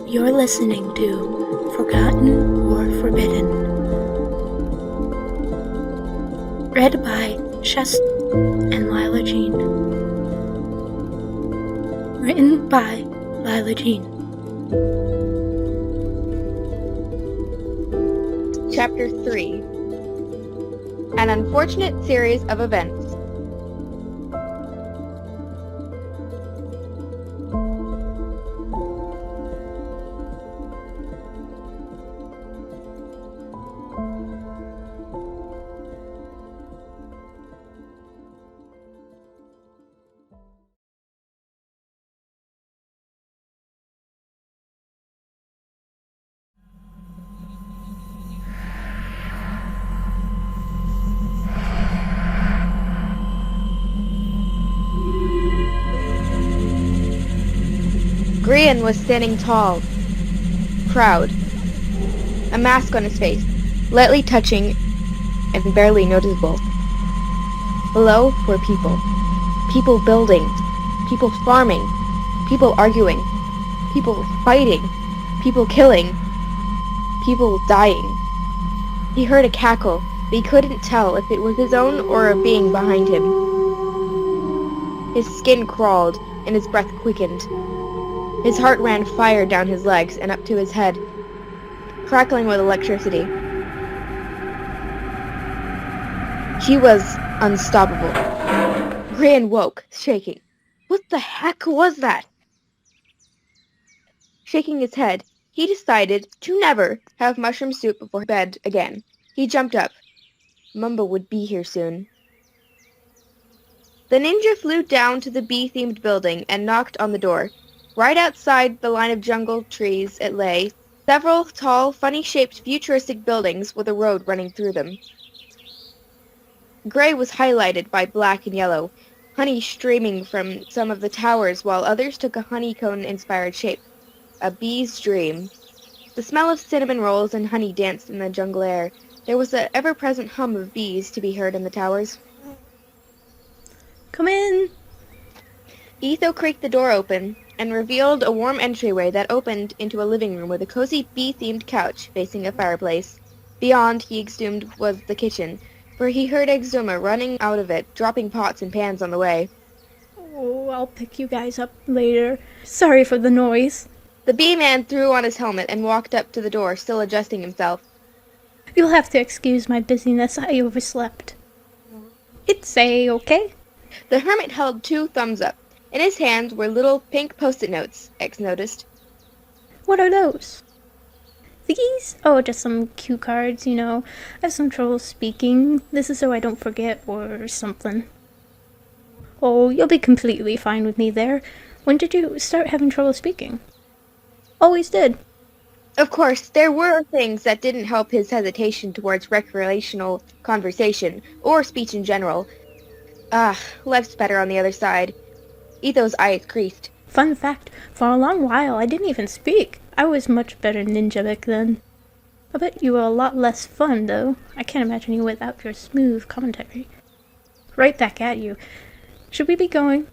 You're listening to Forgotten or Forbidden. Read by Shest and LilaJean. Written by LilaJean. Chapter 3. An unfortunate series of events. Grian was standing tall, proud, a mask on his face, lightly touching and barely noticeable. Below were people. People building, people farming, people arguing, people fighting, people killing, people dying. He heard a cackle, but he couldn't tell if it was his own or a being behind him. His skin crawled and his breath quickened. His heart ran fire down his legs and up to his head, crackling with electricity. He was unstoppable. Grian woke, shaking. What the heck was that? Shaking his head, he decided to never have mushroom soup before bed again. He jumped up. Mumbo would be here soon. The ninja flew down to the bee-themed building and knocked on the door. Right outside the line of jungle trees it lay, several tall, funny-shaped, futuristic buildings with a road running through them. Gray was highlighted by black and yellow, honey streaming from some of the towers while others took a honeycomb-inspired shape. A bee's dream. The smell of cinnamon rolls and honey danced in the jungle air. There was an ever-present hum of bees to be heard in the towers. Come in! Etho creaked the door open and revealed a warm entryway that opened into a living room with a cozy bee-themed couch facing a fireplace. Beyond, he assumed, was the kitchen, where he heard Xisuma running out of it, dropping pots and pans on the way. Oh, I'll pick you guys up later. Sorry for the noise. The bee-man threw on his helmet and walked up to the door, still adjusting himself. You'll have to excuse my busyness. I overslept. It's okay? The hermit held 2 thumbs up. In his hands were little pink post-it notes, X noticed. What are those? These? Oh, just some cue cards, I have some trouble speaking. This is so I don't forget or something. Oh, you'll be completely fine with me there. When did you start having trouble speaking? Always did. Of course, there were things that didn't help his hesitation towards recreational conversation, or speech in general. Life's better on the other side. Etho's eyes creased. Fun fact, for a long while I didn't even speak. I was much better ninja back then. I bet you were a lot less fun, though. I can't imagine you without your smooth commentary. Right back at you. Should we be going?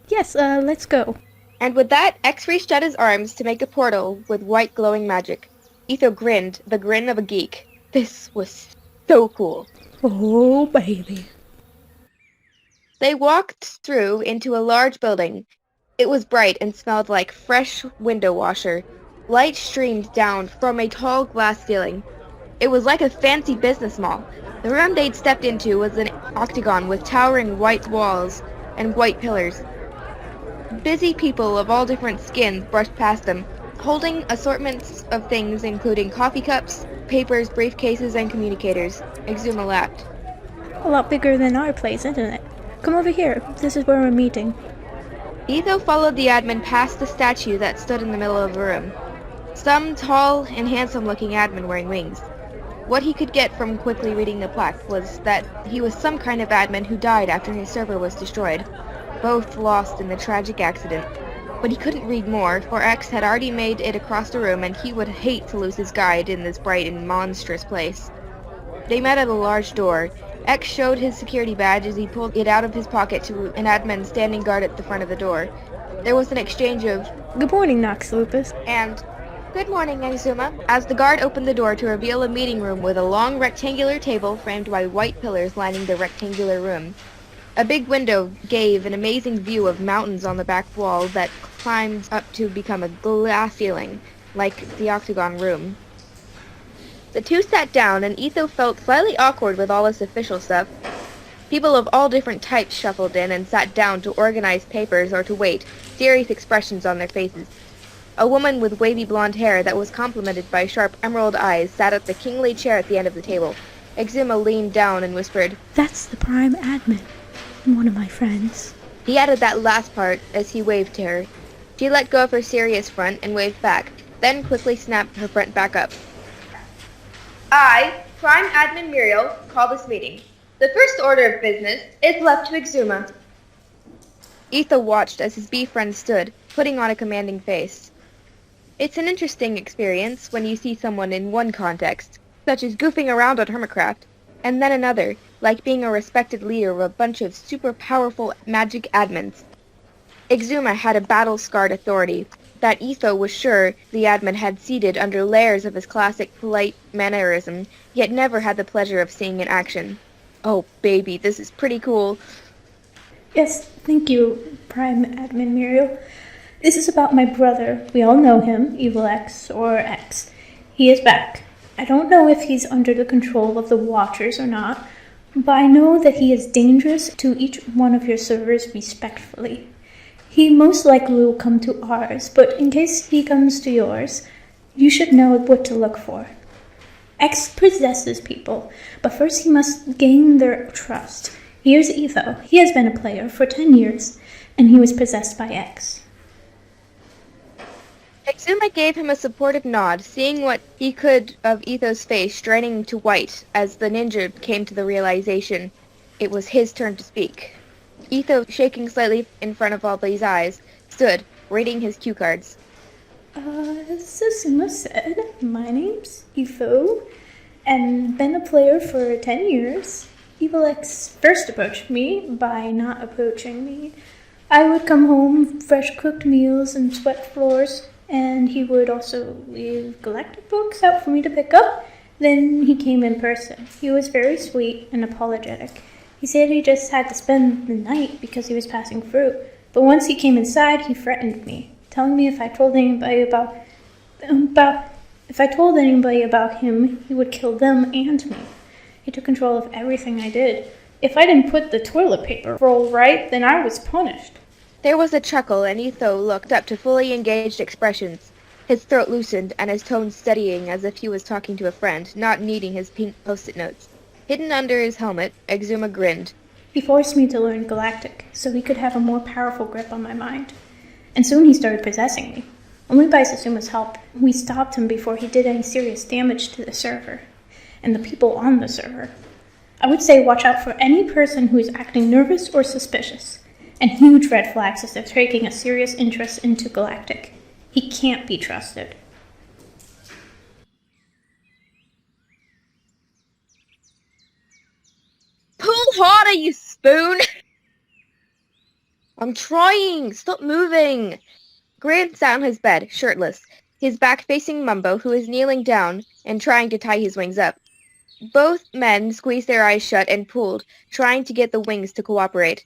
Yes, let's go. And with that, X reached out his arms to make a portal with white glowing magic. Etho grinned, the grin of a geek. This was so cool. Oh, baby. They walked through into a large building. It was bright and smelled like fresh window washer. Light streamed down from a tall glass ceiling. It was like a fancy business mall. The room they'd stepped into was an octagon with towering white walls and white pillars. Busy people of all different skins brushed past them, holding assortments of things including coffee cups, papers, briefcases, and communicators. Xisuma laughed. A lot bigger than our place, isn't it? Come over here. This is where we're meeting. Etho followed the admin past the statue that stood in the middle of the room. Some tall and handsome-looking admin wearing wings. What he could get from quickly reading the plaque was that he was some kind of admin who died after his server was destroyed, both lost in the tragic accident. But he couldn't read more, for X had already made it across the room and he would hate to lose his guide in this bright and monstrous place. They met at a large door. X showed his security badge as he pulled it out of his pocket to an admin standing guard at the front of the door. There was an exchange of "Good morning, Nox Lupus," and Good morning, Xisuma. As the guard opened the door to reveal a meeting room with a long rectangular table framed by white pillars lining the rectangular room. A big window gave an amazing view of mountains on the back wall that climbed up to become a glass ceiling, like the octagon room. The two sat down, and Etho felt slightly awkward with all this official stuff. People of all different types shuffled in and sat down to organize papers or to wait, serious expressions on their faces. A woman with wavy blonde hair that was complemented by sharp emerald eyes sat at the kingly chair at the end of the table. Xisuma leaned down and whispered, That's the Prime Admin, one of my friends. He added that last part as he waved to her. She let go of her serious front and waved back, then quickly snapped her front back up. I, Prime Admin Myriel, call this meeting. The first order of business is left to Xisuma. Etho watched as his bee friend stood, putting on a commanding face. It's an interesting experience when you see someone in one context, such as goofing around on Hermitcraft, and then another, like being a respected leader of a bunch of super powerful magic admins. Xisuma had a battle-scarred authority that Etho was sure the admin had seated under layers of his classic polite mannerism, yet never had the pleasure of seeing in action. Oh, baby, this is pretty cool. Yes, thank you, Prime Admin Myriel. This is about my brother. We all know him, Evil X or X. He is back. I don't know if he's under the control of the Watchers or not, but I know that he is dangerous to each one of your servers respectfully. He most likely will come to ours, but in case he comes to yours, you should know what to look for. X possesses people, but first he must gain their trust. Here's Etho. He has been a player for 10 years, and he was possessed by X. Xisuma gave him a supportive nod, seeing what he could of Etho's face straining to white as the ninja came to the realization it was his turn to speak. Etho, shaking slightly in front of all these eyes, stood, reading his cue cards. As Xisuma said, my name's Etho, and been a player for 10 years. Evil X first approached me by not approaching me. I would come home, fresh cooked meals and sweat floors, and he would also leave galactic books out for me to pick up. Then he came in person. He was very sweet and apologetic. He said he just had to spend the night because he was passing through. But once he came inside, he threatened me, telling me if I told anybody about him, he would kill them and me. He took control of everything I did. If I didn't put the toilet paper roll right, then I was punished. There was a chuckle, and Etho looked up to fully engaged expressions. His throat loosened, and his tone steadying as if he was talking to a friend, not needing his pink post-it notes. Hidden under his helmet, Xisuma grinned. He forced me to learn Galactic, so he could have a more powerful grip on my mind. And soon he started possessing me. Only by Xisuma's help, we stopped him before he did any serious damage to the server, and the people on the server. I would say watch out for any person who is acting nervous or suspicious, and huge red flags as they're taking a serious interest into Galactic. He can't be trusted. Pull harder, you spoon! I'm trying! Stop moving! Grian sat on his bed, shirtless, his back facing Mumbo, who is kneeling down and trying to tie his wings up. Both men squeezed their eyes shut and pulled, trying to get the wings to cooperate.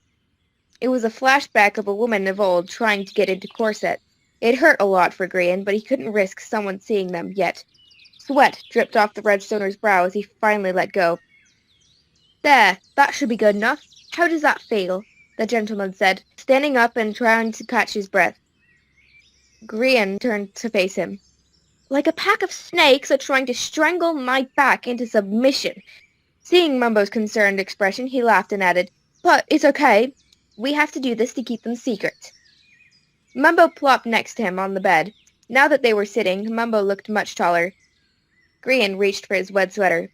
It was a flashback of a woman of old trying to get into corset. It hurt a lot for Grian, but he couldn't risk someone seeing them yet. Sweat dripped off the Redstoner's brow as he finally let go. There, that should be good enough. How does that feel? The gentleman said, standing up and trying to catch his breath. Grian turned to face him. Like a pack of snakes are trying to strangle my back into submission. Seeing Mumbo's concerned expression, he laughed and added, But it's okay. We have to do this to keep them secret. Mumbo plopped next to him on the bed. Now that they were sitting, Mumbo looked much taller. Grian reached for his wet sweater.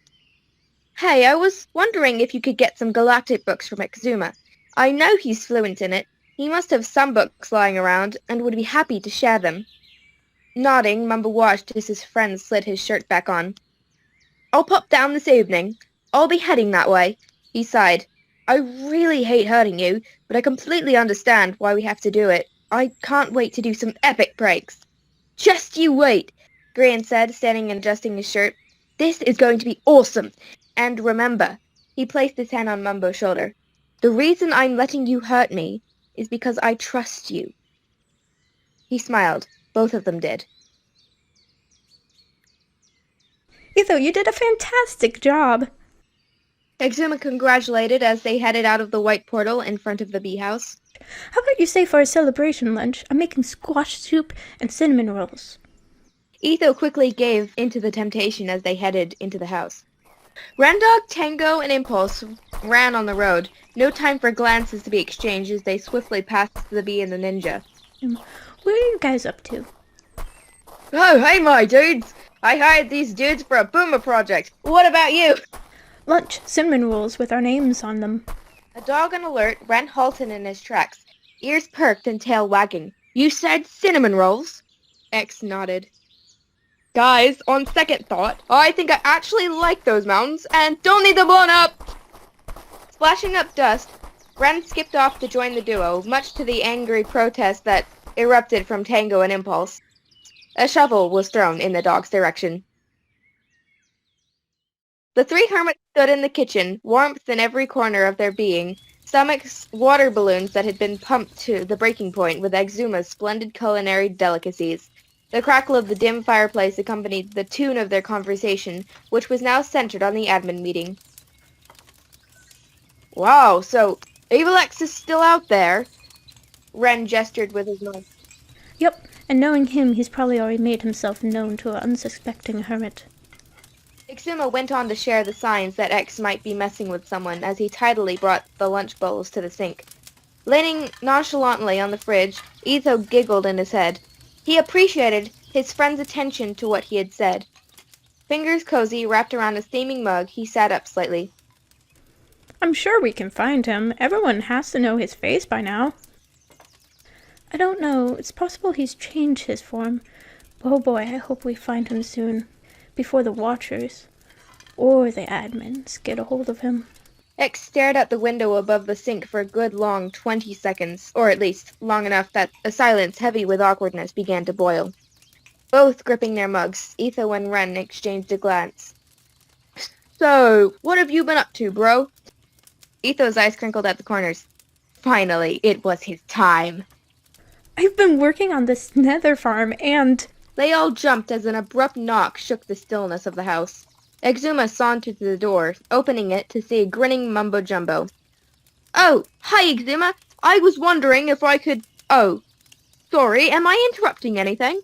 Hey, I was wondering if you could get some galactic books from Xisuma. I know he's fluent in it. He must have some books lying around, and would be happy to share them. Nodding, Mumbo watched as his friend slid his shirt back on. I'll pop down this evening. I'll be heading that way. He sighed. I really hate hurting you, but I completely understand why we have to do it. I can't wait to do some epic pranks. Just you wait. Grian said, standing and adjusting his shirt. "This is going to be awesome! And remember," he placed his hand on Mumbo's shoulder, "the reason I'm letting you hurt me is because I trust you." He smiled. Both of them did. Etho, you did a fantastic job. Xisuma congratulated as they headed out of the white portal in front of the bee house. How about you stay for a celebration lunch? I'm making squash soup and cinnamon rolls. Etho quickly gave into the temptation as they headed into the house. Rendog, Tango, and Impulse ran on the road. No time for glances to be exchanged as they swiftly passed the bee and the ninja. What are you guys up to? "Oh, hey, my dudes! I hired these dudes for a boomer project. What about you?" Lunch, cinnamon rolls with our names on them. A dog on alert ran halted in his tracks, ears perked and tail wagging. "You said cinnamon rolls?" X nodded. "Guys, on second thought, I think I actually like those mountains and don't need them blown up!" Splashing up dust, Ren skipped off to join the duo, much to the angry protest that erupted from Tango and Impulse. A shovel was thrown in the dog's direction. The three hermits stood in the kitchen, warmth in every corner of their being, stomachs water balloons that had been pumped to the breaking point with Xisuma's splendid culinary delicacies. The crackle of the dim fireplace accompanied the tune of their conversation, which was now centered on the admin meeting. "Wow, so Evil X is still out there?" Ren gestured with his knife. Yep, and knowing him, he's probably already made himself known to an unsuspecting hermit. Xisuma went on to share the signs that X might be messing with someone as he tidily brought the lunch bowls to the sink. Leaning nonchalantly on the fridge, Etho giggled in his head. He appreciated his friend's attention to what he had said. Fingers cozy wrapped around a steaming mug, he sat up slightly. I'm sure we can find him. Everyone has to know his face by now. I don't know. It's possible he's changed his form. Oh boy, I hope we find him soon. Before the Watchers or the admins get a hold of him. X stared out the window above the sink for a good long 20 seconds, or at least long enough that a silence heavy with awkwardness began to boil. Both gripping their mugs, Etho and Ren exchanged a glance. "So, what have you been up to, bro?" Etho's eyes crinkled at the corners. Finally, it was his time. I've been working on this nether farm and... They all jumped as an abrupt knock shook the stillness of the house. Xisuma sauntered to the door, opening it to see a grinning Mumbo Jumbo. "Oh, hi Xisuma! I was wondering if I could... Oh, sorry, am I interrupting anything?"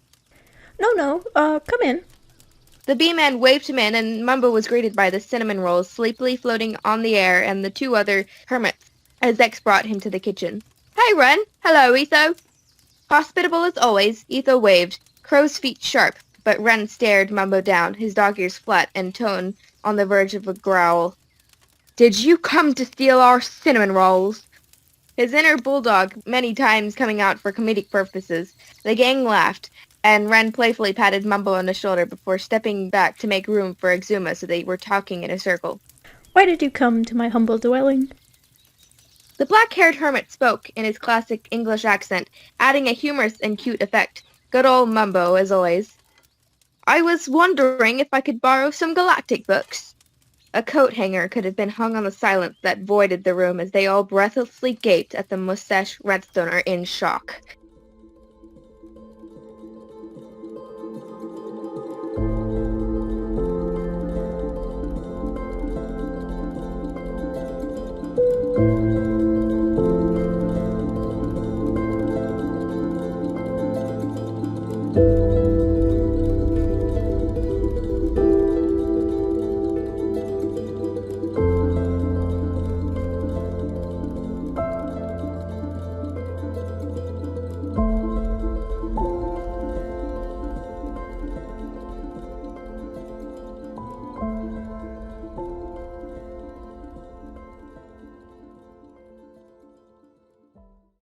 No, come in. The bee-man waved him in, and Mumbo was greeted by the cinnamon rolls sleepily floating on the air and the two other hermits, as X brought him to the kitchen. "Hey, Ren! Hello, Etho!" Hospitable as always, Etho waved, crow's feet sharp, but Ren stared Mumbo down, his dog ears flat and tone on the verge of a growl. "Did you come to steal our cinnamon rolls?" His inner bulldog many times coming out for comedic purposes. The gang laughed, and Ren playfully patted Mumbo on the shoulder before stepping back to make room for Xisuma so they were talking in a circle. Why did you come to my humble dwelling? The black-haired hermit spoke in his classic English accent, adding a humorous and cute effect. Good old Mumbo, as always. "I was wondering if I could borrow some galactic books." A coat hanger could have been hung on the silence that voided the room as they all breathlessly gaped at the mustache redstoner in shock.